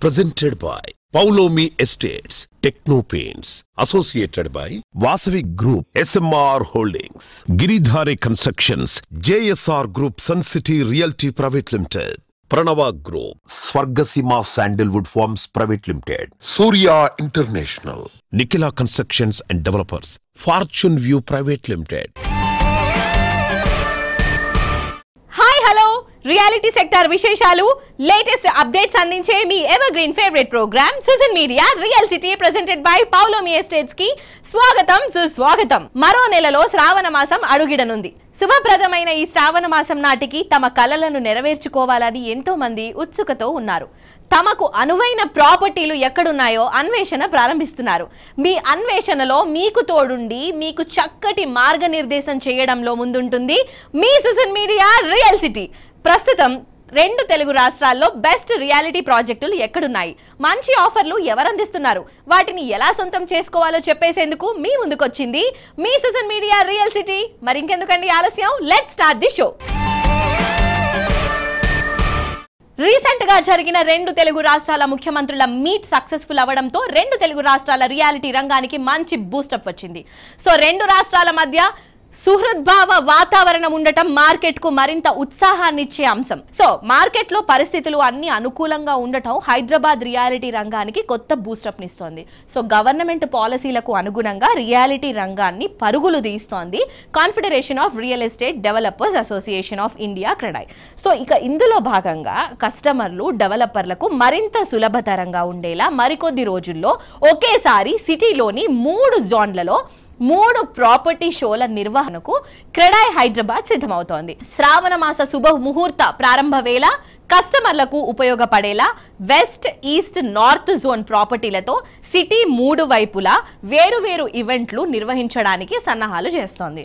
Presented by Paulomi Estates, Techno Paints, associated by Vasavi Group, SMR Holdings, Giridhare Constructions, JSR Group, Sun City Realty Private Limited, Pranava Group, Swargasima Sandalwood Farms Private Limited, Surya International, Nikila Constructions and Developers, Fortune View Private Limited. Hi, hello. Reality sector విశేషాలు latest updates అందించే మీ evergreen favourite programme Sujan media real city presented by Paulomi estates కి స్వాగతం సుస్వాగతం. మరో నెలలో శ్రావణ మాసం అడుగిడనుంది. శుభప్రదమైన ఈ శ్రావణ మాసం నాటికి తమ కలలను నెరవేర్చుకోవాలని ఎంతో మంది ఉత్సుకతో ఉన్నారు. తమకు అనువైన ప్రాపర్టీలు ఎక్కడున్నాయో అన్వేషణ ప్రారంభిస్తున్నారు. మీ అన్వేషణలో మీకు తోడుండి మీకు చక్కటి మార్గనిర్దేశం చేయడంలో ముందుంటుంది మీ సుజన్ మీడియా రియల్ సిటీ. ప్రస్తుతం 2 తెలుగు రాష్ట్రాల్లో బెస్ట్ రియాలిటీ ప్రాజెక్టులు ఎక్కడున్నాయి, మంచి ఆఫర్లు ఎవరందిస్తున్నారు, వాటిని ఎలా సొంతం చేసుకోవాలో చెప్పేసేందుకు మీ ముందుకొచ్చింది మీ సుజన్ మీడియా రియల్ సిటీ. మరి ఇంకెందుకండి ఆలస్యం, let's start the show. Recent గా జరిగిన 2 తెలుగు రాష్ట్రాల ముఖ్యమంత్రుల మీట్ సక్సెస్ఫుల్ అవడంతో 2 తెలుగు రాష్ట్రాల రియాలిటీ రంగానికి మంచి బూస్టప్ వచ్చింది. సో 2 రాష్ట్రాల మధ్య సుహృద్భావ వాతావరణం ఉండటం మార్కెట్ కు మరింత ఉత్సాహాన్ని ఇచ్చే అంశం. సో మార్కెట్ లో పరిస్థితులు అన్ని అనుకూలంగా ఉండటం హైదరాబాద్ రియాలిటీ రంగానికి కొత్త బూస్టప్ నిస్తోంది. సో గవర్నమెంట్ పాలసీలకు అనుగుణంగా రియాలిటీ రంగాన్ని పరుగులు తీస్తోంది confederation of real estate developers association of India CREDAI. So ఇక ఇందులో భాగంగా కస్టమర్లు డెవలపర్లకు మరింత సులభతరంగా ఉండేలా మరికొద్ది రోజుల్లో ఒకేసారి సిటీలోని 3 జోన్లలో 3 ప్రాపర్టీ షోల నిర్వహణకు క్రెడాయ్ హైదరాబాద్ సిద్ధమవుతోంది. శ్రావణ మాస శుభ ముహూర్త ప్రారంభ వేళ కస్టమర్లకు ఉపయోగపడేలా వెస్ట్, ఈస్ట్, నార్త్ జోన్ ప్రాపర్టీలతో సిటీ 3 వైపులా వేరువేరు ఈవెంట్లు నిర్వహించడానికి సన్నాహాలు చేస్తోంది.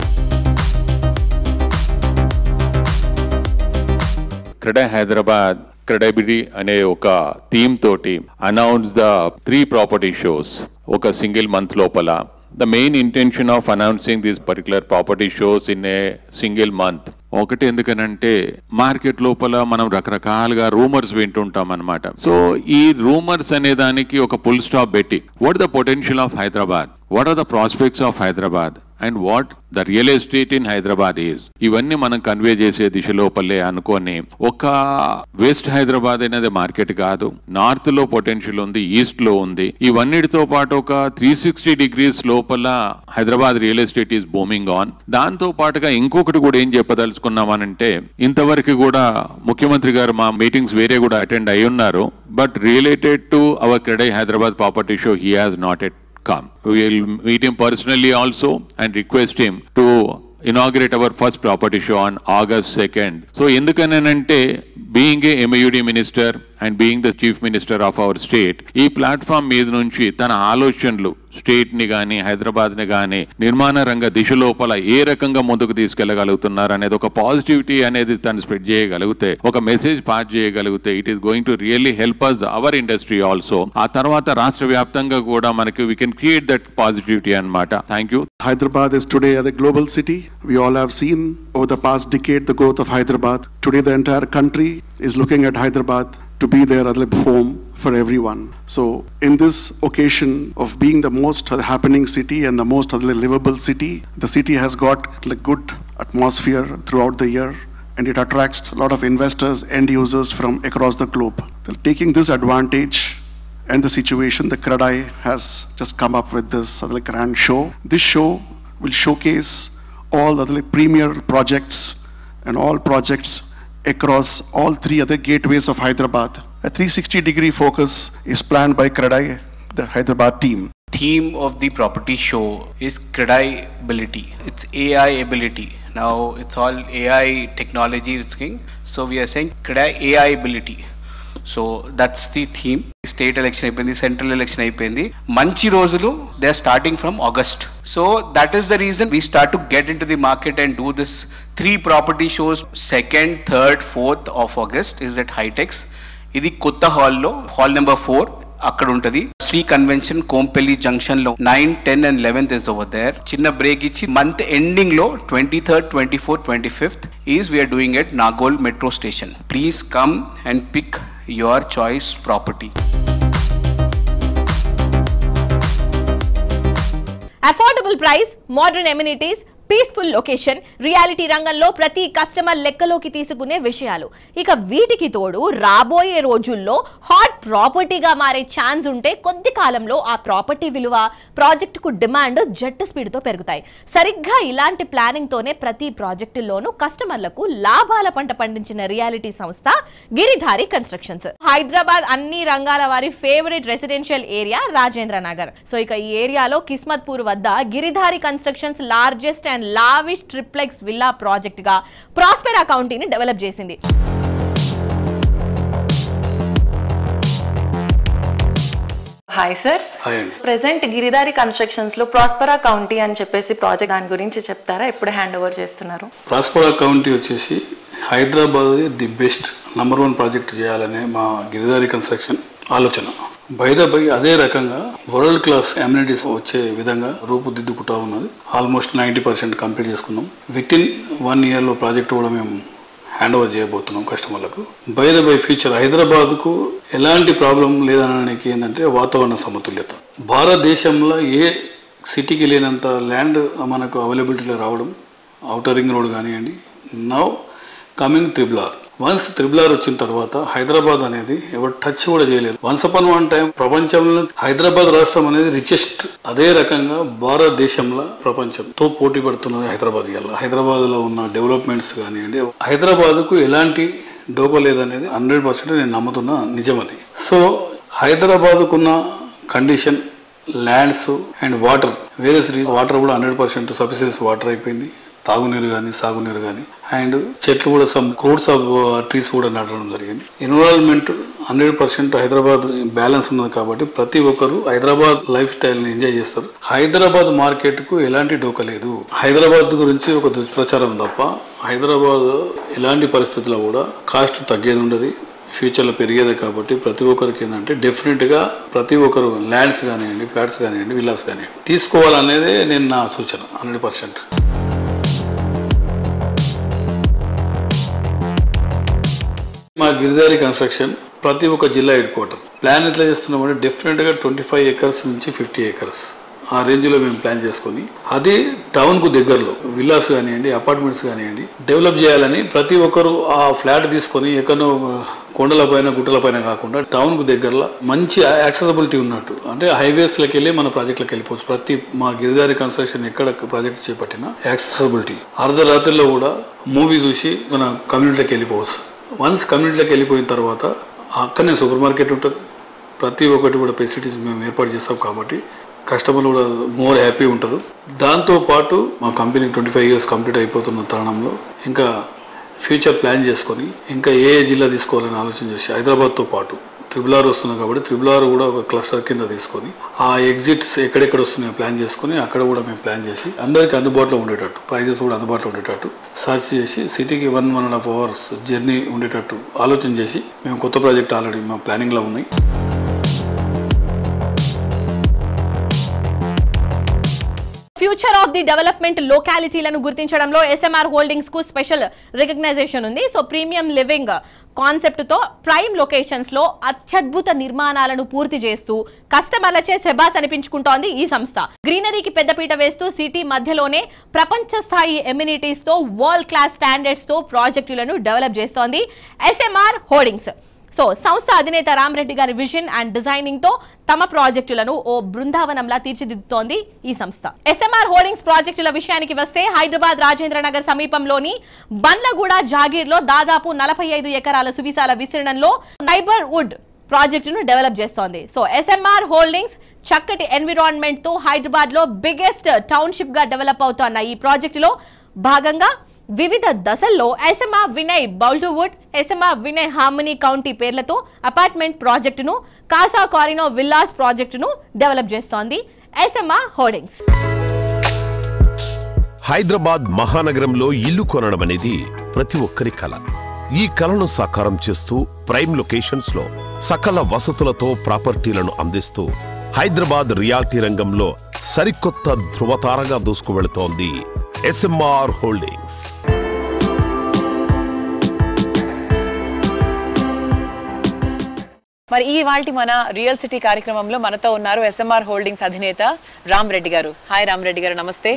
క్రెడాయ్ హైదరాబాద్ క్రెడైబిలిటీ అనే ఒక థీమ్ తోటి అనౌన్స్ ద 3 ప్రాపర్టీ షోస్ ఒక సింగిల్ మంత్ లోపల. The main intention of announcing these particular property shows in a single month, ఒకటి ఎందుకనంటే మార్కెట్ లోపల మనం రకరకాలుగా రూమర్స్ వింటుంటాం అనమాట. సో ఈ రూమర్స్ అనే దానికి ఒక ఫుల్ స్టాప్ పెట్టి what the potential of Hyderabad, what are the prospects of Hyderabad and what the real estate in Hyderabad is, ఇవన్నీ మనం కన్వే చేసే దిశ లోపలే అనుకొని ఒక వెస్ట్ హైదరాబాద్ అనేది మార్కెట్ కాదు, నార్త్ లో పొటెన్షియల్ ఉంది, ఈస్ట్ లో ఉంది, ఇవన్నిటితో పాటు ఒక 360 degrees లోపల Hyderabad real estate is booming on. దాంతో పాటుగా ఇంకొకటి కూడా ఏం చెప్పదలుచుకున్నామనంటే, ఇంతవరకు కూడా ముఖ్యమంత్రి గారు మా మీటింగ్స్ వేరే కూడా అటెండ్ అయి ఉన్నారు, but related to our CREDAI Hyderabad property show he has not yet come. We will meet him personally also and request him to inaugurate our first property show on August 2nd. So ఎందుకనంటే being a MUD minister and being the chief minister of our state, ఈ platform మీద నుంచి తన ఆలోచనలు state ని గానీ హైదరాబాద్ ని గానీ నిర్మాణ రంగ దిశ లోపల ఏ రకంగా ముందుకు తీసుకెళ్లగలుగుతున్నారు అనేది ఒక పాజిటివిటీ అనేది తను స్ప్రెడ్ చేయగలిగితే, ఒక మెసేజ్ పాస్ చేయగలిగితే, it is going to really help us our industry also. ఆ తర్వాత రాష్ట్ర వ్యాప్తంగా కూడా మనకి we can create that positivity అన్నమాట. Thank you. Hyderabad is today a global city. We all have seen over the past decade the growth of Hyderabad. Today the entire country is looking at Hyderabad to be their home for everyone. So in this occasion of being the most happening city and the most livable city, the city has got good atmosphere throughout the year and it attracts a lot of investors, end users from across the globe. Taking this advantage and the situation, the Credai has just come up with this grand show. This show will showcase all the premier projects and all projects across all 3 other gateways of Hyderabad. A 360-degree focus is planned by Credai, the Hyderabad team. Theme of the property show is Credai ability. It's AI ability. Now it's all AI technology is king. So we are saying Credai AI ability. So that's the theme. State election అయిపోయింది, central election అయిపోయింది, మంచి రోజులు they are starting from August. So that is the reason we start to get in to the market and do this 3 property shows. 2nd, 3rd, 4th of August is at Hightex. ఇది కొత్త హాల్లో, hall number 4 అక్కడ ఉంటది. Shri convention Kompally junction లో 9, 10 and 11th is over there. చిన్న break ఇచ్చి month ending లో 23rd, 24th, 25th is we are doing at Nagol metro station. Please come and pick your choice property. Affordable price, modern amenities, peaceful location, reality రంగంలో ప్రతి customer లెక్కలోకి తీసుకునే విషయాలు. ఇక వీటికి తోడు రాబోయే రోజుల్లో హాట్ ప్రాపర్టీగా మారే ఛాన్స్ ఉంటే కొద్ది కాలంలో ఆ ప్రాపర్టీ విలువ, ప్రాజెక్టుకు డిమాండ్ జెట్ స్పీడ్తో పెరుగుతాయి. సరిగ్గా ఇలాంటి ప్లానింగ్ తోనే ప్రతి ప్రాజెక్టులోనూ కస్టమర్లకు లాభాల పంట పండించిన రియాలిటీ సంస్థ గిరిధారి కన్స్ట్రక్షన్స్. హైదరాబాద్ అన్ని రంగాల వారి favourite residential area Rajendra Nagar. So ఇక ఈ ఏరియాలో కిస్మత్పూర్ వద్ద Giridhari constructions largest and lavish triplex villa project గా ప్రాస్పెరా కౌంటీని డెవలప్ చేసింది. Hi sir. Present Giridhari constructions లో ప్రాస్పెరా కౌంటీ అని చెప్పేసి ప్రాజెక్ట్, దాని గురించి చెప్తారా? ఎప్పుడు హ్యాండ్ ఓవర్ చేస్తున్నారు? ప్రాస్పెరా కౌంటీ వచ్చేసి Hyderabad the best number 1 project చేయాలనే మా గిరిధారి కన్స్ట్రక్షన్ ఆలోచన. బై అదే రకంగా వరల్డ్ క్లాస్ అమ్యూనిటీస్ వచ్చే విధంగా రూపుదిద్దుకుంటా ఉన్నది. ఆల్మోస్ట్ 90% కంప్లీట్ చేసుకున్నాం. విత్ ఇన్ 1 ఇయర్లో ప్రాజెక్ట్ కూడా మేము హ్యాండ్ ఓవర్ చేయబోతున్నాం కస్టమర్లకు. బై ఫ్యూచర్ హైదరాబాద్కు ఎలాంటి ప్రాబ్లం లేదనడానికి ఏంటంటే వాతావరణ సమతుల్యత. భారతదేశంలో ఏ సిటీకి లేనంత ల్యాండ్ మనకు అవైలబిలిటీలో రావడం, ఔటర్ రింగ్ రోడ్ కానివ్వండి, now coming triple R. Once triple R వచ్చిన తర్వాత హైదరాబాద్ అనేది ఎవరు టచ్ కూడా చేయలేదు. వన్స్ అపాన్ వన్ టైం ప్రపంచంలో హైదరాబాద్ రాష్ట్రం అనేది రిచెస్ట్. అదే రకంగా భారతదేశంలో ప్రపంచంతో పోటీ పడుతున్నది హైదరాబాద్. ఇలా హైదరాబాద్ లో ఉన్న డెవలప్మెంట్స్ కానివ్వండి, హైదరాబాద్కు ఎలాంటి డోకా లేదనేది 100% నేను నమ్ముతున్న నిజం అది. సో హైదరాబాద్కున్న condition, lands and water, various water కూడా 100% సఫిషియన్స్ వాటర్ అయిపోయింది. తాగునీరు కానీ, సాగునీరు కానీ, అండ్ చెట్లు కూడా సమ్ క్రోడ్స్ ఆఫ్ ట్రీస్ కూడా నాటడం జరిగింది. ఎన్విరాన్మెంట్ 100% హైదరాబాద్ బ్యాలెన్స్ ఉన్నది కాబట్టి ప్రతి ఒక్కరు హైదరాబాద్ లైఫ్ స్టైల్ని ఎంజాయ్ చేస్తారు. హైదరాబాద్ మార్కెట్కు ఎలాంటి డోకా లేదు. హైదరాబాద్ గురించి ఒక దుష్ప్రచారం తప్ప హైదరాబాద్ ఎలాంటి పరిస్థితుల్లో కూడా కాస్ట్ తగ్గేది ఉండదు, ఫ్యూచర్లో పెరిగేదే. కాబట్టి ప్రతి ఒక్కరికి ఏంటంటే డెఫినెట్గా ప్రతి ఒక్కరు ల్యాండ్స్ కానివ్వండి, ఫ్లాట్స్ కానివ్వండి, విల్లాస్ కానివ్వండి తీసుకోవాలనేదే నేను నా సూచన 100%. మా గిరిధారి కన్స్ట్రక్షన్ ప్రతి ఒక్క జిల్లా హెడ్ క్వార్టర్ ప్లాన్ ఎట్లా చేస్తున్నామంటే డెఫినెట్గా 25 acres నుంచి 50 acres ఆ రేంజ్లో మేము ప్లాన్ చేసుకొని అది టౌన్కు దగ్గరలో విల్లాస్ కానివ్వండి, అపార్ట్మెంట్స్ కానివ్వండి డెవలప్ చేయాలని ప్రతి ఒక్కరు ఆ ఫ్లాట్ తీసుకొని ఎక్కడో కొండలపైన గుట్టలపైన కాకుండా టౌన్కు దగ్గరలో మంచి యాక్సెసిబిలిటీ ఉన్నట్టు, అంటే హైవేస్లోకి వెళ్ళి మన ప్రాజెక్టులకు వెళ్ళిపోవచ్చు. ప్రతి మా గిరిధారి కన్స్ట్రక్షన్ ఎక్కడ ప్రాజెక్ట్ చేపట్టినా యాక్సెసిబిలిటీ, అర్ధరాత్రిలో కూడా మూవీ చూసి మన కమ్యూనిటీలోకి వెళ్ళిపోవచ్చు. వన్స్ కమ్యూనిటీలోకి వెళ్ళిపోయిన తర్వాత అక్కడనే సూపర్ మార్కెట్ ఉంటుంది, ప్రతి ఒక్కటి కూడా ఫెసిలిటీస్ మేము ఏర్పాటు చేస్తాం కాబట్టి కస్టమర్లు కూడా మోర్ హ్యాపీ ఉంటారు. దాంతోపాటు మా కంపెనీ 25 years కంప్లీట్ అయిపోతున్న తరుణంలో ఇంకా ఫ్యూచర్ ప్లాన్ చేసుకొని ఇంకా ఏ జిల్లా తీసుకోవాలని ఆలోచన చేసి హైదరాబాద్తో పాటు త్రిబుల్ ఆర్ వస్తున్నాయి కాబట్టి త్రిబుల్ ఆర్ కూడా ఒక క్లస్టర్ కింద తీసుకొని ఆ ఎగ్జిట్స్ ఎక్కడెక్కడ వస్తున్నాయో ప్లాన్ చేసుకొని అక్కడ కూడా మేము ప్లాన్ చేసి అందరికీ అందుబాటులో ఉండేటట్టు, ప్రైజెస్ కూడా అందుబాటులో ఉండేటట్టు సర్చ్ చేసి సిటీకి 1.5 hours జర్నీ ఉండేటట్టు ఆలోచన చేసి మేము కొత్త ప్రాజెక్ట్ ఆల్రెడీ మా ప్లానింగ్లో ఉన్నాయి. ఫ్యూచర్ ఆఫ్ ది డెవలప్మెంట్ లొకాలిటీలను గుర్తించడంలో ఎస్ఎంఆర్ హోల్డింగ్స్ కు స్పెషల్ రికగ్నైజేషన్ ఉంది. సో ప్రీమియం లివింగ్ కాన్సెప్ట్ తో ప్రైమ్ లొకేషన్స్ లో అత్యద్భుత నిర్మాణాలను పూర్తి చేస్తూ కస్టమర్లచే సెబాస్ అనిపించుకుంటోంది ఈ సంస్థ. గ్రీనరీకి పెద్దపీట వేస్తూ సిటీ మధ్యలోనే ప్రపంచ స్థాయి ఎమ్యూనిటీస్ తో వరల్డ్ క్లాస్ స్టాండర్డ్స్ తో ప్రాజెక్టులను డెవలప్ చేస్తోంది ఎస్ఎంఆర్ హోల్డింగ్స్. సో సంస్థ అధినేత రామరెడ్డి గారి విజన్ అండ్ డిజైనింగ్ తో తమ ప్రాజెక్టులను ఓ బృందావనంలా తీర్చిదిద్దుతోంది ఈ సంస్థ. ఎస్ఎంఆర్ హోల్డింగ్స్ ప్రాజెక్టుల విషయానికి వస్తే హైదరాబాద్ రాజేంద్ర నగర్ సమీపంలోని బండ్లగూడ జాగీర్లో దాదాపు 45 ఎకరాల సువిశాల విస్తీర్ణంలో నైబర్హుడ్ ప్రాజెక్టును డెవలప్ చేస్తోంది. సో ఎస్ఎంఆర్ హోల్డింగ్స్ చక్కటి ఎన్విరాన్మెంట్ తో హైదరాబాద్ లో బిగ్గెస్ట్ టౌన్షిప్ గా డెవలప్ అవుతున్న ఈ ప్రాజెక్టులో భాగంగా వివిధ దశల్లో ఎస్ఎంఆర్ వినయ్ బౌల్టువుడ్, ఎస్ఎంఆర్ వినయ్ హార్మనీ కౌంటీ పేర్లతో అపార్ట్మెంట్ ప్రాజెక్టును, కాసా కారినో విల్లాస్ ప్రాజెక్టును డెవలప్ చేస్తోంది ఎస్ఎంఆర్ హోల్డింగ్స్. హైదరాబాద్ మహానగరంలో ఇల్లు కొనడం అనేది ప్రతి ఒక్కరి కల. ఈ కలను సాకారం చేస్తూ ప్రైమ్ లొకేషన్స్ లో సకల వసతులతో ప్రాపర్టీలను అందిస్తూ హైదరాబాద్ రియాలిటీ రంగంలో సరికొత్త ధృవతారగా దూసుకువెళుతోంది ఎస్ఎంఆర్ హోల్డింగ్స్. మరి ఇవాల్టి మన రియల్ సిటీ కార్యక్రమంలో మనతో ఉన్నారు ఎస్ఎంఆర్ హోల్డింగ్స్ అధినేత రామ్ రెడ్డి గారు. హాయ్ రామ్ రెడ్డి గారు, నమస్తే.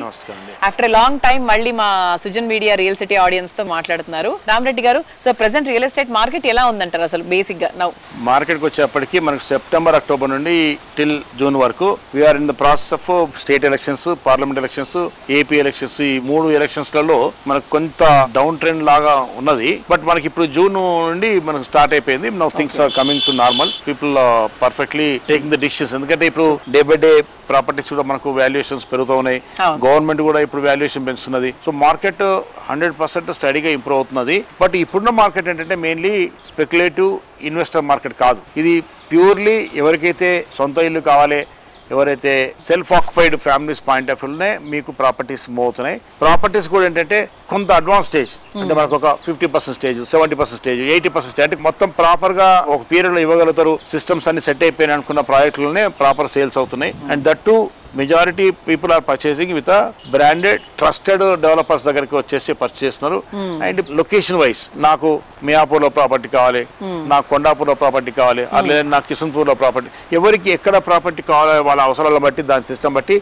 ఆఫ్టర్ లాంగ్ టైం మళ్ళీ మా Sujan media real city audiences తో మాట్లాడుతున్నారు. Ram Reddy garu, so present real estate market ఎలా ఉందంటారు అసలు బేసిక్ గా? నౌ మార్కెట్కి వచ్చేప్పటికి మనకు సెప్టెంబర్ అక్టోబర్ నుండి టిల్ జూన్ వరకు we are in the process of state elections, parliament elections, AP elections. ఈ 3 ఎలక్షన్స్లలో మనకు కొంత డౌన్ ట్రెండ్ లాగా ఉన్నది. బట్ మనకి ఇప్పుడు జూన్ నుండి మనకు స్టార్ట్ అయిపోయింది. Now things are coming to normal. People perfectly taking the decisions. ఎందుకంటే ఇప్పుడు డే బై డే ప్రాపర్టీస్ కూడా మనకు వాల్యుయేషన్స్ పెరుగుతూ ఉన్నాయి. గవర్నమెంట్ కూడా ఇప్పుడు వాల్యుయేషన్ పెంచుతున్నది. సో మార్కెట్ 100% స్టడీగా ఇంప్రూవ్ అవుతున్నది. బట్ ఇప్పుడున్న మార్కెట్ ఏంటంటే మెయిన్లీ స్పెక్యులేటివ్ ఇన్వెస్టర్ మార్కెట్ కాదు. ఇది ప్యూర్లీ ఎవరికైతే సొంత ఇల్లు కావాలి, ఎవరైతే self occupied families point of వ్యూనే మీకు ప్రాపర్టీస్ మూవ్ అవుతున్నాయి. ప్రాపర్టీస్ కూడా ఏంటంటే కొంత అడ్వాన్స్ స్టేజ్, అంటే మనకు ఒక 50% స్టేజ్, 70% స్టేజ్, 80% స్టేజ్, అంటే మొత్తం ప్రాపర్ గా ఒక పీరియడ్ లో ఇవ్వగలుగుతారు. సిస్టమ్స్ అన్ని సెట్ అయిపోయినాయి అనుకున్న ప్రాజెక్టులనే ప్రాపర్ సేల్స్ అవుతున్నాయి. And that to majority people are purchasing with branded trusted developers దగ్గరికి వచ్చేసి పర్చేస్ చేస్తున్నారు. అండ్ లొకేషన్ వైజ్ నాకు మియాపూర్ లో ప్రాపర్టీ కావాలి, నాకు కొండాపూర్ లో ప్రాపర్టీ కావాలి, లేదా నాకు కిషన్పూర్ లో ప్రాపర్టీ, ఎవరికి ఎక్కడ ప్రాపర్టీ కావాలి వాళ్ళ అవసరాలను బట్టి దాని సిస్టమ్ బట్టి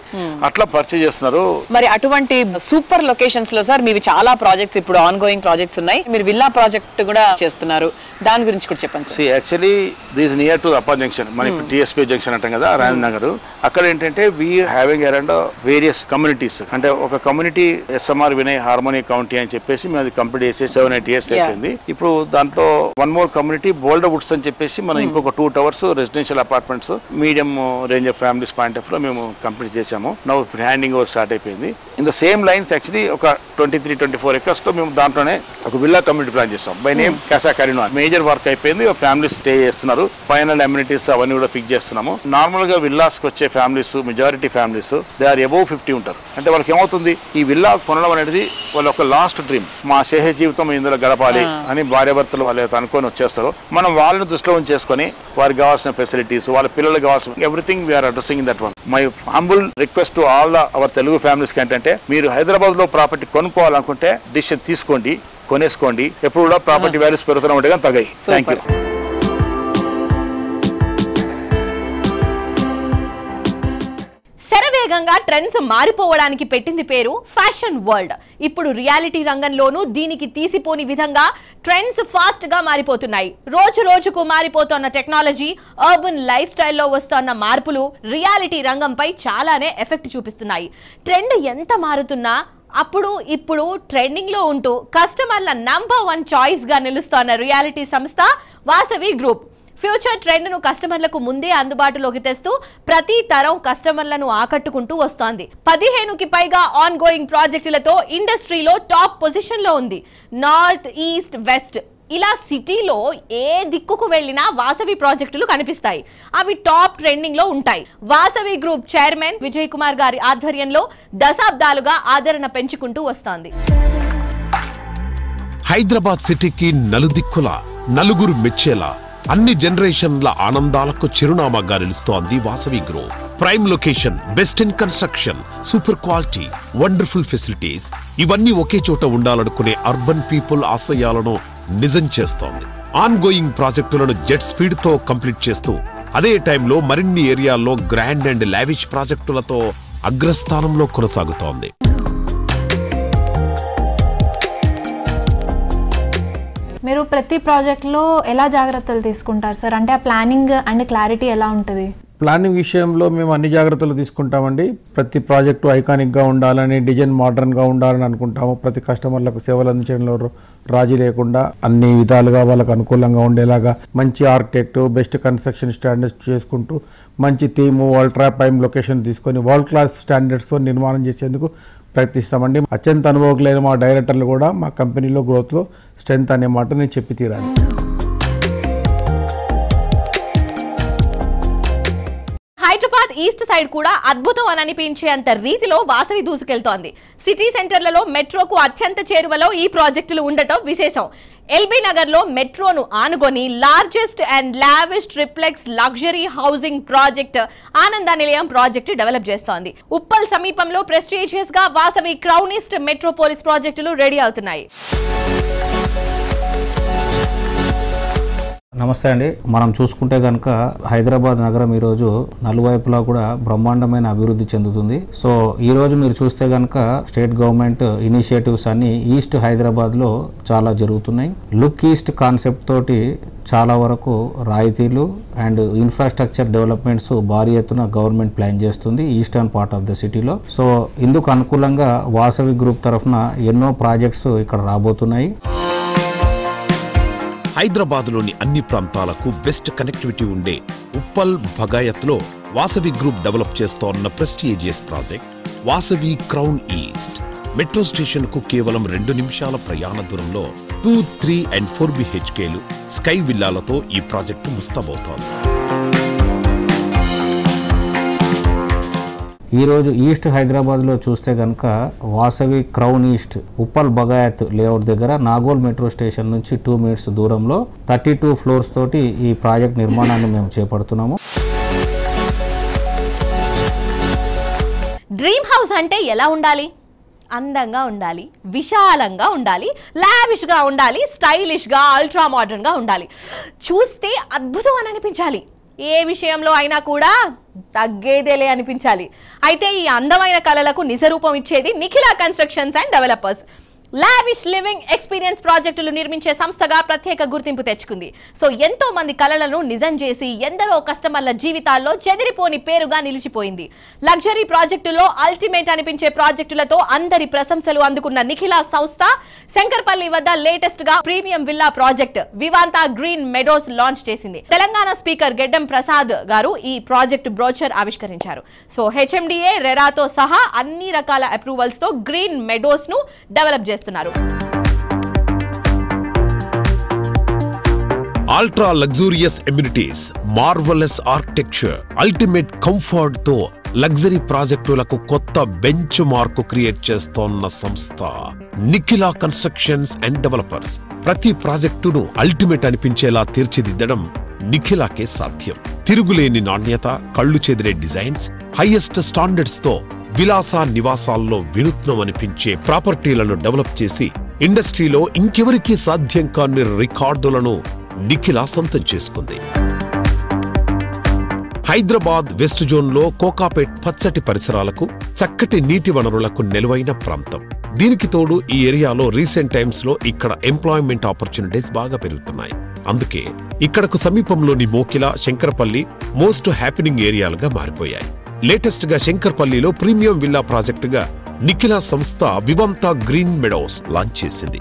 అట్లా పర్చేస్ చేస్తున్నారు. మరి అటువంటి సూపర్ లొకేషన్స్ లో సార్ మీవి చాలా ప్రాజెక్ట్స్ ఇప్పుడు ఆన్ గోయింగ్ ప్రాజెక్ట్స్ ఉన్నాయి. మీరు విల్లా ప్రాజెక్ట్ కూడా చేస్తున్నారు, దాని గురించి కూడా చెప్పండి sir. Actually this near to upper junction, మన ఇప్పుడు టీఎస్పీ జంక్షన్ అంటాం కదా, రాజేంద్ర నగర్. అక్కడ ఏంటంటే హ్యావింగ్ అరౌండ్ వేరియస్ కమ్యూనిటీస్, అంటే ఒక community SMR Vinay harmony county అని చెప్పేసి మేము అది కంప్లీట్ చేసి 7-8 years అయిపోయింది. ఇప్పుడు దాంట్లో one more community Boulder Woods అని చెప్పేసి మనం ఇంకొక 2 towers residential apartments medium range of families point of లో మేము కంప్లీట్ చేసాము. నౌ హ్యాండింగ్ ఓవర్ స్టార్ట్ అయిపోయింది. In the same lines actually ఒక 23-24 acres లో మేము దాంట్లోనే ఒక విల్లా కమ్యూనిటీ ప్లాన్ చేస్తాం by name Casa Carina. Major work అయిపోయింది, ఫ్యామిలీస్ స్టే చేస్తున్నారు. ఫైనల్ అమ్యూనిటీస్ అవన్నీ కూడా ఫిక్స్ చేస్తున్నాము. నార్మల్ గా విల్లాస్ కి వచ్చే families majority families they are above 50 ఉంటారు. అంటే వాళ్ళకి ఏమవుతుంది, ఈ విల్లా కొనడం అనేది వాళ్ళ ఒక లాస్ట్ డ్రీమ్. మా శేష జీవితం ఇందులో గడపాలి అని భార్యాభర్తలు వాళ్ళు అనుకొని వచ్చేస్తారు. మనం వాళ్ళని దృష్టిలో ఉంచేసుకొని వారికి కావాల్సిన ఫెసిలిటీస్, వాళ్ళ పిల్లలకు కావాల్సిన everything we are addressing in that one. My humble request to all our Telugu families ఏంటంటే, మీరు హైదరాబాద్ లో ప్రాపర్టీ కొనుక్కోవాలనుకుంటే డిసిషన్ తీసుకోండి, కొనేసుకోండి. ఎప్పుడు కూడా ప్రాపర్టీ వాల్యూస్ పెరుగుతూనే ఉంటాయి కానీ తగ్గాయి. Thank you. శరవేగంగా ట్రెండ్స్ మారిపోవడానికి పెట్టింది పేరు ఫ్యాషన్ వరల్డ్. ఇప్పుడు రియాలిటీ రంగంలోనూ దీనికి తీసిపోని విధంగా ట్రెండ్స్ ఫాస్ట్ గా మారిపోతున్నాయి. రోజు రోజుకు మారిపోతున్న టెక్నాలజీ, అర్బన్ లైఫ్ స్టైల్లో వస్తున్న మార్పులు రియాలిటీ రంగంపై చాలానే ఎఫెక్ట్ చూపిస్తున్నాయి. ట్రెండ్ ఎంత మారుతున్నా అప్పుడు ఇప్పుడు ట్రెండింగ్ లో ఉంటూ కస్టమర్ల నంబర్ 1 చాయిస్ గా నిలుస్తోన్న రియాలిటీ సంస్థ వాసవి గ్రూప్. ఫ్యూచర్ ట్రెండ్ ను కస్టమర్లకు ముందే అందుబాటులోకి తెస్తూ ప్రతి తరం కస్టమర్లను ఆకట్టుకుంటూ వస్తోంది. 15కి పైగా ఆన్ గోయింగ్ ప్రాజెక్టులతో ఇండస్ట్రీలో టాప్ పొజిషన్ లో ఉంది. నార్త్, ఈస్ట్, వెస్ట్ ఇలా సిటీలో ఏ దిక్కుకు వెళ్లినా వాసవి ప్రాజెక్టులు కనిపిస్తాయి. అవి టాప్ ట్రెండింగ్ లో ఉంటాయి. వాసవి గ్రూప్ చైర్మన్ విజయ్ కుమార్ గారి ఆధ్వర్యంలో దశాబ్దాలుగా ఆదరణ పెంచుకుంటూ వస్తోంది. హైదరాబాద్ సిటీకి నలుదిక్కుల నలుగురు మెచ్చేలా అన్ని జనరేషన్ల ఆనందాలకు చిరునామాగా నిలుస్తోంది Vasavi group. Prime location, best in construction, super quality, wonderful facilities, ఇవన్నీ ఒకే చోట ఉండాలనుకునే అర్బన్ పీపుల్ ఆశయాలను నిజం చేస్తోంది. ఆన్ గోయింగ్ ప్రాజెక్టులను జెట్ స్పీడ్ తో కంప్లీట్ చేస్తూ అదే టైంలో మరిన్ని ఏరియాల్లో గ్రాండ్ అండ్ లావిష్ ప్రాజెక్టులతో అగ్రస్థానంలో కొనసాగుతోంది. మీరు ప్రతి ప్రాజెక్ట్లో ఎలా జాగ్రత్తలు తీసుకుంటారు సార్? అంటే ఆ ప్లానింగ్ అండ్ క్లారిటీ ఎలా ఉంటుంది? ప్లానింగ్ విషయంలో మేము అన్ని జాగ్రత్తలు తీసుకుంటామండి. ప్రతి ప్రాజెక్టు ఐకానిక్గా ఉండాలని, డిజైన్ మోడర్న్గా ఉండాలని అనుకుంటాము. ప్రతి కస్టమర్లకు సేవలు అందించడంలో రాజీ లేకుండా అన్ని విధాలుగా వాళ్ళకు అనుకూలంగా ఉండేలాగా మంచి ఆర్కిటెక్ట్, బెస్ట్ కన్స్ట్రక్షన్ స్టాండర్డ్స్ చేసుకుంటూ మంచి థీము, అల్ట్రా ప్రైమ్ లొకేషన్ తీసుకొని వరల్డ్ క్లాస్ స్టాండర్డ్స్తో నిర్మాణం చేసేందుకు ప్రయత్నిస్తామండి. అత్యంత అనుభవజ్ఞులైన మా డైరెక్టర్లు కూడా మా కంపెనీలో గ్రోత్లో స్ట్రెంత్ అనే మాట నేను చెప్పి తీరాలి. హైదరాబాద్ ఈస్ట్ సైడ్ కూడా అద్భుతం అని అనిపించేంత రీతిలో వాసవి దూసుకెళ్తోంది. సిటీ సెంటర్లలో మెట్రోకు అత్యంత చేరువలో ఈ ప్రాజెక్టులు ఉండటం విశేషం. ఎల్బీ నగర్ లో మెట్రోను ఆనుకొని largest and lavish triplex luxury housing project ఆనంద నిలయం ప్రాజెక్టు డెవలప్ చేస్తోంది. ఉప్పల్ సమీపంలో ప్రెస్టీజియస్ గా వాసవి క్రౌనిస్ట్ మెట్రోపోలిస్ ప్రాజెక్టులు రెడీ అవుతున్నాయి. నమస్తే అండి. మనం చూసుకుంటే కనుక హైదరాబాద్ నగరం ఈరోజు నలువైపులా కూడా బ్రహ్మాండమైన అభివృద్ధి చెందుతుంది. సో ఈ రోజు మీరు చూస్తే కనుక స్టేట్ గవర్నమెంట్ ఇనిషియేటివ్స్ అన్ని ఈస్ట్ హైదరాబాద్ లో చాలా జరుగుతున్నాయి. లుక్ ఈస్ట్ కాన్సెప్ట్ తోటి చాలా వరకు రాయితీలు అండ్ ఇన్ఫ్రాస్ట్రక్చర్ డెవలప్మెంట్స్ భారీ ఎత్తున గవర్నమెంట్ ప్లాన్ చేస్తుంది ఈస్టర్న్ పార్ట్ ఆఫ్ ద సిటీలో. సో ఇందుకు అనుకూలంగా వాసవి గ్రూప్ తరఫున ఎన్నో ప్రాజెక్ట్స్ ఇక్కడ రాబోతున్నాయి. హైదరాబాద్లోని అన్ని ప్రాంతాలకు బెస్ట్ కనెక్టివిటీ ఉండే ఉప్పల్ భగాయత్లో వాసవి గ్రూప్ డెవలప్ చేస్తోన్న prestigious project Vasavi crown east. Metro station కు కేవలం 2 నిమిషాల ప్రయాణ దూరంలో 2, 3 and 4 BHKలు స్కై విల్లాలతో ఈ ప్రాజెక్టు ముస్తాబవుతోంది. ఈరోజు ఈస్ట్ హైదరాబాద్లో చూస్తే కనుక Vasavi crown east Uppal Bagayat layout దగ్గర నాగోల్ మెట్రో స్టేషన్ నుంచి 2 minutes దూరంలో 32 floors తోటి ఈ ప్రాజెక్ట్ నిర్మాణాన్ని మేము చేపడుతున్నాము. డ్రీమ్ హౌస్ అంటే ఎలా ఉండాలి? అందంగా ఉండాలి, విశాలంగా ఉండాలి, లావిష్గా ఉండాలి, స్టైలిష్గా అల్ట్రా మోడర్న్గా ఉండాలి, చూస్తే అద్భుతం అని అనిపించాలి, ఏ విషయంలో అయినా కూడా తగ్గేదేలే అనిపించాలి. అయితే ఈ అందమైన కళలకు నిజరూపం ఇచ్చేది Nikhila constructions and developers. Lavish living experience ప్రాజెక్టులు నిర్మించే సంస్థగా ప్రత్యేక గుర్తింపు తెచ్చుకుంది. సో ఎంతో మంది కలలను నిజం చేసి ఎందరో కస్టమర్ల జీవితాల్లో చెదిరిపోని పేరుగా నిలిచిపోయింది. లగ్జరీ ప్రాజెక్టులో అల్టిమేట్ అనిపించే ప్రాజెక్టులతో అందరి ప్రశంసలు అందుకున్న నిఖిల సంస్థ శంకర్పల్లి వద్ద లేటెస్ట్ గా premium villa project Vivanta Green Meadows launch చేసింది. తెలంగాణ స్పీకర్ గెడ్డం ప్రసాద్ గారు ఈ ప్రాజెక్ట్ బ్రోచర్ ఆవిష్కరించారు. సో హెచ్ఎండిఏ రెరాతో సహా అన్ని రకాల అప్రూవల్స్ తో గ్రీన్ మెడోస్ ను డెవలప్ చేస్తున్నారు. Ultra luxurious amenities, marvellous architecture, ultimate comfort తో లగ్జరీ ప్రాజెక్టులకు కొత్త బెంచ్ మార్క్ క్రియేట్ చేస్తోన్న సంస్థ నిఖిల కన్స్ట్రక్షన్స్ అండ్ డెవలపర్స్. ప్రతి ప్రాజెక్టును అల్టిమేట్ అనిపించేలా తీర్చిదిద్దడం నిఖిలాకే సాధ్యం. తిరుగులేని నాణ్యత, కళ్ళు చెదిరే డిజైన్స్, హైయెస్ట్ స్టాండర్డ్స్ తో విలాస నివాసాల్లో వినూత్నం అనిపించే ప్రాపర్టీలను డెవలప్ చేసి ఇండస్ట్రీలో ఇంకెవరికీ సాధ్యం కాని రికార్డులను నిఖిల సొంతం చేసుకుంది. హైదరాబాద్ వెస్ట్ జోన్లో కోకాపేట్ పచ్చటి పరిసరాలకు, చక్కటి నీటి వనరులకు నెలవైన ప్రాంతం. దీనికి తోడు ఈ ఏరియాలో రీసెంట్ టైమ్స్ లో ఇక్కడ ఎంప్లాయ్మెంట్ ఆపర్చునిటీస్ బాగా పెరుగుతున్నాయి. అందుకే ఇక్కడకు సమీపంలోని మోకిల, శంకరపల్లి మోస్ట్ హ్యాపెనింగ్ ఏరియాలుగా మారిపోయాయి. లేటెస్ట్ గా శంకర్పల్లిలో ప్రీమియం విల్లా ప్రాజెక్టుగా నిఖిల సంస్థ వివాంతా గ్రీన్ మెడోస్ లాంచ్ చేసింది.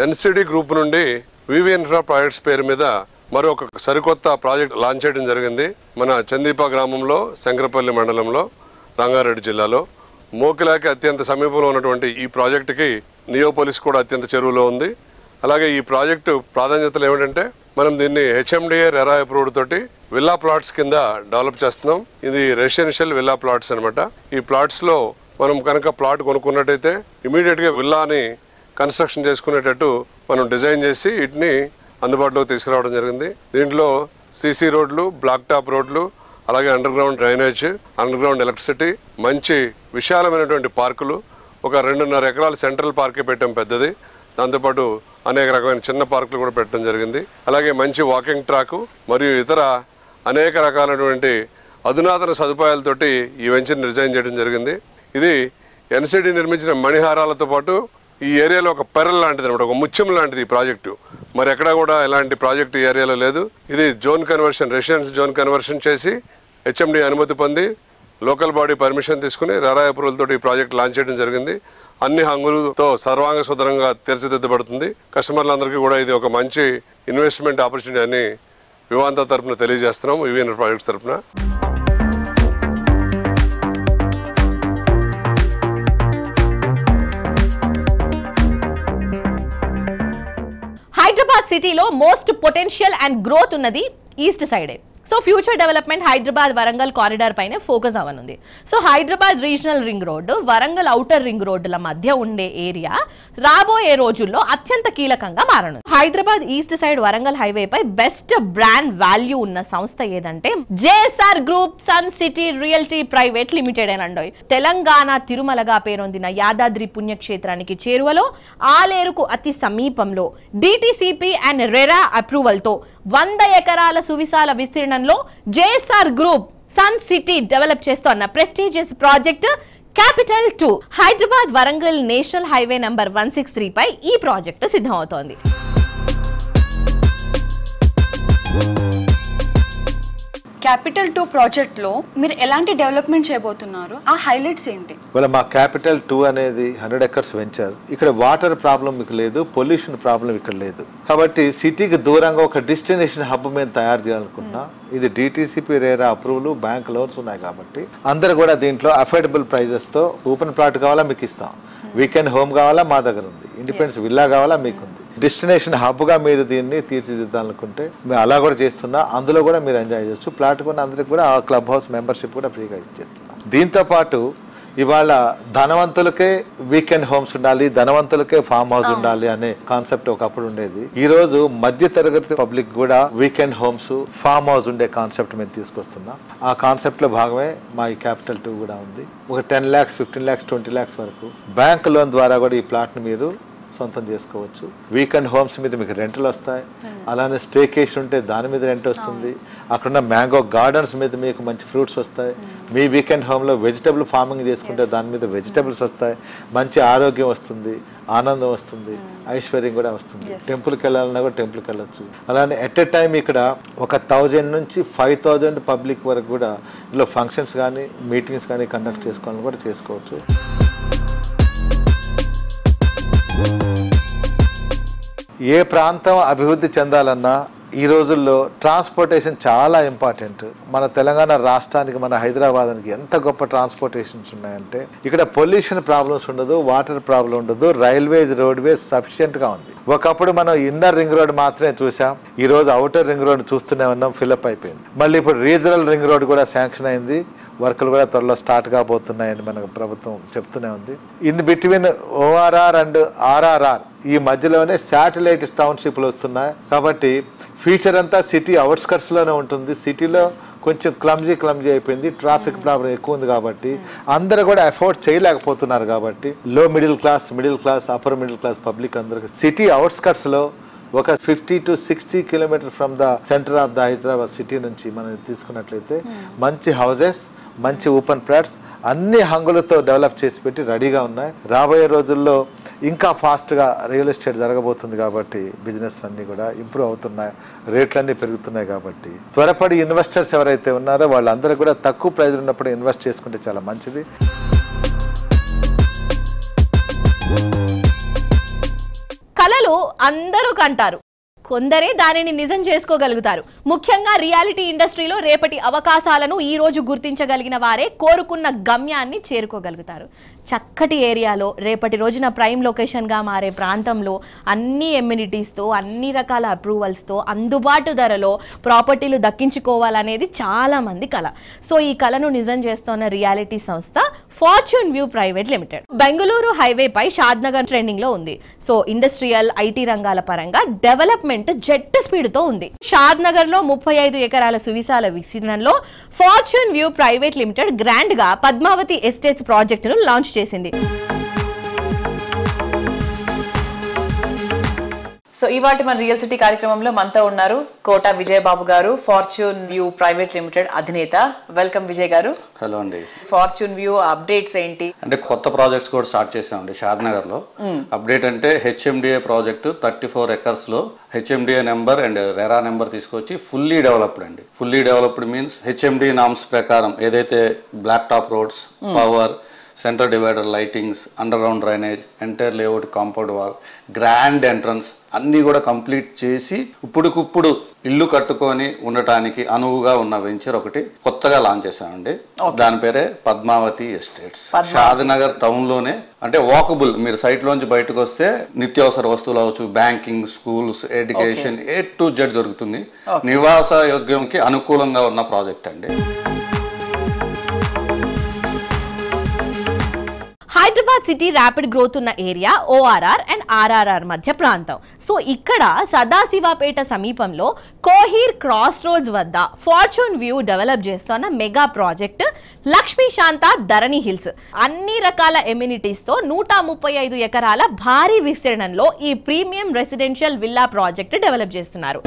ఎన్సిడి గ్రూప్ నుండి వివి ఇన్ఫ్రా ప్రాజెక్ట్స్ పేరు మీద మరొక సరికొత్త ప్రాజెక్ట్ లాంచ్ చేయడం జరిగింది. మన చందీపా గ్రామంలో, శంకరపల్లి మండలంలో, రంగారెడ్డి జిల్లాలో మోకిలాకి అత్యంత సమీపంలో ఉన్నటువంటి ఈ ప్రాజెక్టుకి నియోపోలిస్ కూడా అత్యంత చెరువులో ఉంది. అలాగే ఈ ప్రాజెక్టు ప్రాధాన్యతలు ఏమిటంటే, మనం దీన్ని హెచ్ఎండిఏ రెరా అప్రూవ్డ్ తోటి విల్లా ప్లాట్స్ కింద డెవలప్ చేస్తున్నాం. ఇది రెసిడెన్షియల్ విల్లా ప్లాట్స్ అనమాట. ఈ ప్లాట్స్లో మనం కనుక ప్లాట్ కొనుక్కున్నట్టయితే ఇమీడియట్గా విల్లాని కన్స్ట్రక్షన్ చేసుకునేటట్టు మనం డిజైన్ చేసి వీటిని అందుబాటులోకి తీసుకురావడం జరిగింది. దీంట్లో సీసీ రోడ్లు, బ్లాక్ టాప్ రోడ్లు, అలాగే under ground drainage, under ground electricity, మంచి విశాలమైనటువంటి పార్కులు, ఒక 2.5 ఎకరాల సెంట్రల్ పార్కే పెట్టడం పెద్దది. దాంతోపాటు అనేక రకమైన చిన్న పార్కులు కూడా పెట్టడం జరిగింది. అలాగే మంచి వాకింగ్ ట్రాకు మరియు ఇతర అనేక రకాలైనటువంటి అధునాతన సదుపాయాలతోటి ఈ వెంచర్ని డిజైన్ చేయడం జరిగింది. ఇది ఎన్సిడి నిర్మించిన మణిహారాలతో పాటు ఈ ఏరియాలో ఒక పెరల్ లాంటిది అనమాట, ఒక ముత్యం లాంటిది ఈ ప్రాజెక్టు. మరి ఎక్కడా కూడా ఇలాంటి ప్రాజెక్టు ఈ ఏరియాలో లేదు. ఇది zone conversion, residential zone conversion చేసి హెచ్ఎండి అనుమతి పొంది లోకల్ బాడీ పర్మిషన్ తీసుకుని రెరా అప్రూవల్ తోటి ఈ ప్రాజెక్ట్ లాంచ్ చేయడం జరిగింది. అన్ని హంగులతో సర్వాంగ సుందరంగా తీర్చిదిద్దబడుతుంది. కస్టమర్లందరికీ కూడా ఇది ఒక మంచి ఇన్వెస్ట్మెంట్ ఆపర్చునిటీ అని వివాంతా తరఫున తెలియజేస్తున్నాం, వివిఎన్ ప్రాజెక్ట్స్ తరఫున. హైదరాబాద్ సిటీలో మోస్ట్ పొటెన్షియల్ అండ్ గ్రోత్ ఉన్నది ఈస్ట్ సైడే. So future development Hyderabad Warangal corridor పైన ఫోకస్ అవనుంది. So Hyderabad regional ring road, Warangal outer ring రోడ్డుల మధ్య ఉండే ఏరియా రాబోయే రోజుల్లో అత్యంత కీలకంగా మారనుంది. Hyderabad east side Warangal highway పై బెస్ట్ బ్రాండ్ వాల్యూ ఉన్న సంస్థ ఏదంటే JSR Group Sun City Realty Private Limited అనండి. తెలంగాణ తిరుమలగా పేరొందిన యాదాద్రి పుణ్యక్షేత్రానికి చేరువలో ఆలేరుకు అతి సమీపంలో డిటిసిపి అండ్ రెరా అప్రూవల్ తో 100 ఎకరాల సువిశాల విస్తీర్ణంలో JSR Group Sun City develop చేస్తున్న prestigious project Capital 2 Hyderabad Warangal national highway number 163 పై ఈ ప్రాజెక్టు సిద్ధమవుతోంది. క్యాపిటల్ 2 ప్రాజెక్ట్లో మీరు ఎలాంటి డెవలప్మెంట్ చేయబోతున్నారు, ఆ హైలైట్స్ ఏంటి? మా క్యాపిటల్ 2 అనేది 100 ఎకర్స్ వెంచర్. ఇక్కడ వాటర్ ప్రాబ్లం మీకు లేదు, పొల్యూషన్ ప్రాబ్లం ఇక్కడ లేదు. కాబట్టి సిటీకి దూరంగా ఒక డెస్టినేషన్ హబ్ మేము తయారు చేయాలనుకున్నా. ఇది DTCP RERA approval, bank loans ఉన్నాయి కాబట్టి అందరు కూడా దీంట్లో అఫోర్డబుల్ ప్రైజెస్ తో ఓపెన్ ప్లాట్ కావాలా మీకు ఇస్తాం, వీకెండ్ హోమ్ కావాలా మా దగ్గర ఉంది, ఇండిపెండెన్స్ విల్లా కావాలా మీకుంది. డెస్టినేషన్ హబ్గా మీరు దీన్ని తీర్చిదిద్దాలనుకుంటే మేము అలా కూడా చేస్తున్నా. అందులో కూడా మీరు ఎంజాయ్ చేయొచ్చు. ప్లాట్ కూడా అందరికి కూడా ఆ క్లబ్ హౌస్ మెంబర్షిప్ కూడా ఫ్రీగా ఇచ్చేస్తున్నాం. దీంతో పాటు ఇవాళ ధనవంతులకే వీకెండ్ హోమ్స్ ఉండాలి, ధనవంతులకే ఫామ్ హౌస్ ఉండాలి అనే కాన్సెప్ట్ ఒకప్పుడు ఉండేది. ఈ రోజు మధ్య తరగతి పబ్లిక్ కూడా వీకెండ్ హోమ్స్, ఫామ్ హౌస్ ఉండే కాన్సెప్ట్ మేము తీసుకొస్తున్నాం. ఆ కాన్సెప్ట్ లో భాగమే మా ఈ క్యాపిటల్ 2 కూడా ఉంది. ఒక 10 lakhs, 15 lakhs, 20 lakhs వరకు బ్యాంక్ లోన్ ద్వారా కూడా ఈ ప్లాట్ ని మీరు సొంతం చేసుకోవచ్చు. వీకెండ్ హోమ్స్ మీద మీకు రెంట్లు వస్తాయి, అలానే స్టేకేషన్ ఉంటే దాని మీద రెంట్ వస్తుంది. అక్కడున్న మ్యాంగో గార్డెన్స్ మీద మీకు మంచి ఫ్రూట్స్ వస్తాయి. మీ వీకెండ్ హోమ్లో వెజిటబుల్ ఫార్మింగ్ చేసుకుంటే దాని మీద వెజిటబుల్స్ వస్తాయి. మంచి ఆరోగ్యం వస్తుంది, ఆనందం వస్తుంది, ఐశ్వర్యం కూడా వస్తుంది. టెంపుల్కి వెళ్ళాలన్నా కూడా టెంపుల్కి వెళ్ళొచ్చు. అలానే ఎట్ ఎ టైం ఇక్కడ ఒక 1000 నుంచి 5000 పబ్లిక్ వరకు కూడా ఇందులో ఫంక్షన్స్ కానీ మీటింగ్స్ కానీ కండక్ట్ చేసుకోవాలని కూడా చేసుకోవచ్చు. ఏ ప్రాంతం అభివృద్ధి చెందాలన్నా ఈ రోజుల్లో ట్రాన్స్పోర్టేషన్ చాలా ఇంపార్టెంట్. మన తెలంగాణ రాష్ట్రానికి, మన హైదరాబాద్కి ఎంత గొప్ప ట్రాన్స్పోర్టేషన్స్ ఉన్నాయంటే ఇక్కడ పొల్యూషన్ ప్రాబ్లమ్స్ ఉండదు, వాటర్ ప్రాబ్లం ఉండదు, రైల్వేస్, రోడ్వేస్ సఫిషియెంట్గా ఉంది. ఒకప్పుడు మనం ఇన్నర్ రింగ్ రోడ్ మాత్రమే చూసాం, ఈ రోజు అవుటర్ రింగ్ రోడ్ చూస్తూనే ఉన్నాం, ఫిల్అప్ అయిపోయింది. మళ్ళీ ఇప్పుడు రీజనల్ రింగ్ రోడ్ కూడా శాంక్షన్ అయింది, వర్కులు కూడా త్వరలో స్టార్ట్ కాబోతున్నాయని మనకు ప్రభుత్వం చెప్తూనే ఉంది. In between ORR and RRR ఈ మధ్యలోనే శాటిలైట్ టౌన్షిప్లు వస్తున్నాయి. కాబట్టి ఫ్యూచర్ అంతా సిటీ అవుట్స్కట్స్ లోనే ఉంటుంది. సిటీలో కొంచెం క్లమ్జీ అయిపోయింది, ట్రాఫిక్ ప్రాబ్లం ఎక్కువ ఉంది. కాబట్టి అందరూ కూడా అఫోర్డ్ చేయలేకపోతున్నారు. కాబట్టి లో middle class, upper middle class public అందరికి సిటీ అవుట్స్కట్స్ లో ఒక 50 to 60 kilometers from the centre of the Hyderabad city నుంచి మనం తీసుకున్నట్లయితే మంచి హౌసెస్, మంచి ఓపెన్ ప్లాట్స్ అన్ని హంగులతో డెవలప్ చేసి పెట్టి రెడీగా ఉన్నాయి. రాబోయే రోజుల్లో ఇంకా ఫాస్ట్గా రియల్ ఎస్టేట్ జరగబోతుంది. కాబట్టి బిజినెస్ అన్నీ కూడా ఇంప్రూవ్ అవుతున్నాయి, రేట్లన్నీ పెరుగుతున్నాయి. కాబట్టి త్వరపడి ఇన్వెస్టర్స్ ఎవరైతే ఉన్నారో వాళ్ళందరూ కూడా తక్కువ ప్రైజ్ ఉన్నప్పుడు ఇన్వెస్ట్ చేసుకుంటే చాలా మంచిది. కలలు అందరూ కంటారు, కొందరే దానిని నిజం చేసుకోగలుగుతారు. ముఖ్యంగా రియాలిటీ ఇండస్ట్రీలో రేపటి అవకాశాలను ఈ రోజు గుర్తించగలిగిన వారే కోరుకున్న గమ్యాన్ని చేరుకోగలుగుతారు. చక్కటి ఏరియాలో రేపటి రోజున ప్రైమ్ లొకేషన్గా మారే ప్రాంతంలో అన్ని ఎమ్యూనిటీస్తో, అన్ని రకాల అప్రూవల్స్తో, అందుబాటు ధరలో ప్రాపర్టీలు దక్కించుకోవాలనేది చాలామంది కళ. సో ఈ కళను నిజం చేస్తున్న రియాలిటీ సంస్థ Fortune View Private Limited. Bengaluru హైవేపై షాద్నగర్ ట్రెండింగ్లో ఉంది. సో ఇండస్ట్రియల్, ఐటీ రంగాల పరంగా డెవలప్మెంట్ జెట్ స్పీడ్తో ఉంది. షాద్నగర్లో 35 ఎకరాల సువిశాల విస్తీర్ణంలో ఫార్చ్యూన్ వ్యూ ప్రైవేట్ లిమిటెడ్ గ్రాండ్గా పద్మావతి ఎస్టేట్స్ ప్రాజెక్టును లాంచ్ చేసింది. సో ఇవాటి మన రియల్ సిటీ కార్యక్రమంలో మనతో ఉన్నారు కోట విజయబాబు గారు, ఫార్చ్యూన్ వ్యూ ప్రైవేట్ లిమిటెడ్ అధినేత. వెల్కమ్ విజయ్ గారు. హలో అండి. ఫార్చ్యూన్ వ్యూ అప్డేట్స్ ఏంటి? అంటే కొత్త ప్రాజెక్ట్స్ కూడా స్టార్ట్ చేసామండి షాద్నగర్ లో. అప్డేట్ అంటే హెచ్ఎండిఏ ప్రాజెక్టు 34 acres లో HMDA number and RERA number తీసుకొచ్చి ఫుల్లీ డెవలప్డ్ అండి. Fully developed means HMD norms ప్రకారం ఏదైతే black top roads, power, centre divider lightings, underground drainage, entire layout, compound wall, grand entrance అన్నీ కూడా complete చేసి ఇప్పుడుకిప్పుడు ఇల్లు కట్టుకొని ఉండటానికి అనువుగా ఉన్న వెంచర్ ఒకటి కొత్తగా లాంచ్ చేశామండి. దాని పేరే పద్మావతి ఎస్టేట్స్. షాద్నగర్ టౌన్ లోనే, అంటే వాకబుల్, మీరు సైట్ లోంచి బయటకు వస్తే నిత్యావసర వస్తువులు అవచ్చు, banking, schools, education A to Z దొరుకుతుంది. నివాస యోగ్యంకి అనుకూలంగా ఉన్న ప్రాజెక్ట్ అండి. హైదరాబాద్ సిటీ ర్యాపిడ్ గ్రోత్ ఉన్న ఏరియా ORR అండ్ RRR మధ్య ప్రాంతం. సో ఇక్కడ సదాశివపేట సమీపంలో కోహీర్ క్రాస్ రోడ్స్ వద్ద ఫార్చ్యూన్ వ్యూ డెవలప్ చేస్తున్న మెగా ప్రాజెక్ట్ లక్ష్మీ శాంత ధరణి హిల్స్. అన్ని రకాల ఎమ్యూనిటీస్ తో 135 ఎకరాల భారీ విస్తీర్ణంలో ఈ premium residential villa project develop చేస్తున్నారు.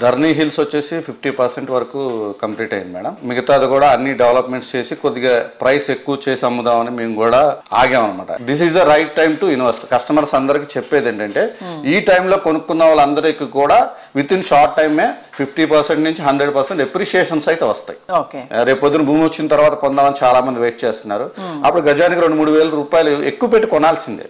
ధర్నీ హిల్స్ వచ్చేసి 50% వరకు కంప్లీట్ అయింది మేడం. మిగతాది కూడా అన్ని డెవలప్మెంట్స్ చేసి కొద్దిగా ప్రైస్ ఎక్కువ చేసి అమ్ముదామని మేము కూడా ఆగామన్నమాట. This is the right time to invest. Customers అందరికి చెప్పేది ఏంటంటే ఈ టైంలో కొనుక్కున్న వాళ్ళందరికీ కూడా విత్ ఇన్ షార్ట్ టైమే 50% నుంచి 100% ఎప్రిషియేషన్స్ అయితే వస్తాయి. రేపు పొద్దున భూమి వచ్చిన తర్వాత కొందామని చాలా మంది వెయిట్ చేస్తున్నారు. అప్పుడు గజానికి 2-3 వేల రూపాయలు ఎక్కువ పెట్టి కొనాల్సిందే.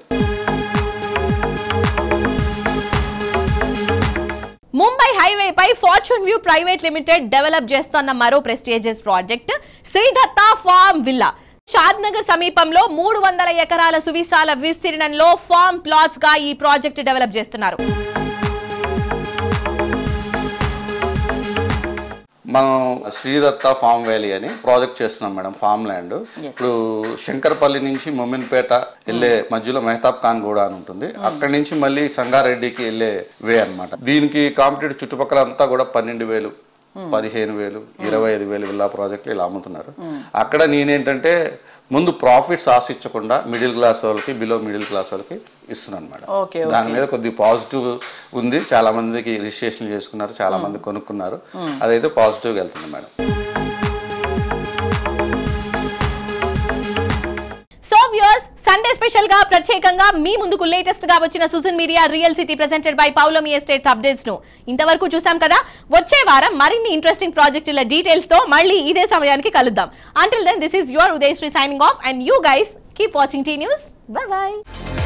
ముంబై హైవే పై Fortune View Private Limited develop చేస్తున్న మరో prestigious project Sridatta Farm Villa. Shadnagar సమీపంలో 300 ఎకరాల సువిశాల విస్తీర్ణంలో ఫార్మ్ ప్లాట్స్ గా ఈ ప్రాజెక్ట్ డెవలప్ చేస్తున్నారు. మనం శ్రీదత్త ఫామ్ వ్యాలీ అని ప్రాజెక్ట్ చేస్తున్నాం మేడం. ఫామ్ ల్యాండ్ ఇప్పుడు శంకర్పల్లి నుంచి మొమిన్పేట వెళ్ళే మధ్యలో మెహతాబ్ ఖాన్ గూడ అని ఉంటుంది. అక్కడి నుంచి మళ్ళీ సంగారెడ్డికి వెళ్ళే వే అనమాట. దీనికి కాంపిటేటివ్ చుట్టుపక్కల అంతా కూడా 12,000, 15,000, 25,000 విల్లా ప్రాజెక్టులు ఇలా అమ్ముతున్నారు. అక్కడ నేనేంటంటే ముందు ప్రాఫిట్స్ ఆశించకుండా మిడిల్ క్లాస్ వాళ్ళకి, బిలో మిడిల్ క్లాస్ వాళ్ళకి ఇస్తున్నాను మేడం. దాని మీద కొద్ది పాజిటివ్ ఉంది. చాలా మందికి రిజిస్ట్రేషన్ చేసుకున్నారు, చాలా మంది కొనుక్కున్నారు. అదైతే పాజిటివ్గా వెళ్తుంది madam. So viewers, Sunday special గా ప్రత్యేకంగా మీ ముందుకు లేటెస్ట్ గా వచ్చిన Sujan media real city presented by Paulomi estates updates ను ఇంతవరకు చూసాం కదా. వచ్చే వారం మరిన్ని ఇంట్రెస్టింగ్ ప్రాజెక్టుల డీటెయిల్స్ తో మళ్ళీ ఇదే సమయానికి కలుద్దాం. Until then, this is your Udayashree signing off and you guys keep watching T News. Bye bye.